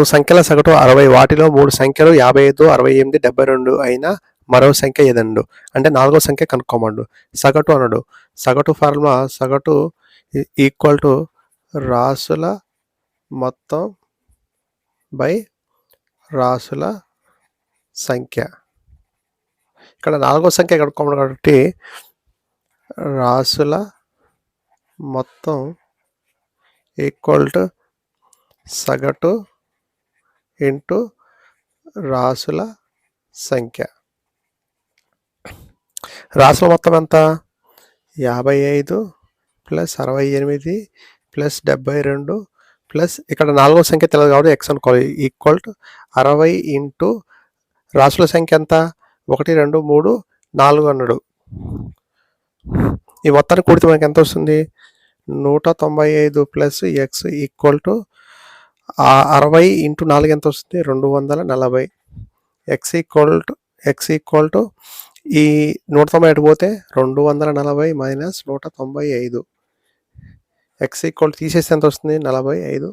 సంఖ్యల సగటు 60. వాటిలో 3 సంఖ్యలు 55, 68, 72 అయిన మరో సంఖ్య ఏదండు? అంటే 4వ సంఖ్య కనుక్కోమండు. సగటు అనడు. సగటు ఫార్ములా సగటు ఈక్వల్ టు రాసుల మొత్తం బై రాసుల సంఖ్య. ఇక్కడ 4వ సంఖ్య కనుక్కోమడు కాబట్టి రాసుల మొత్తం ఈక్వల్ టు సగటు ఇంటూ రాసుల సంఖ్య. రాసుల మొత్తం ఎంత? 55 ప్లస్ 68 ప్లస్ 72 ప్లస్ ఇక్కడ 4వ సంఖ్య తెలియదు కాబట్టి ఎక్స్ అనుకోవాలి. ఈక్వల్ టు 60 ఇంటూ రాసుల సంఖ్య ఎంత? 1, 2, 3, 4 అన్నాడు. ఈ మొత్తాన్ని కూడితే మనకి ఎంత వస్తుంది? 195 plus X equal to 60 into 4 ఎంత వస్తుంది? 240. ఎక్స్ ఈక్వల్ టు ఈ 190 పోతే 240 మైనస్ 195. ఎక్స్ ఈక్వల్ తీసేస్తే ఎంత వస్తుంది? 45.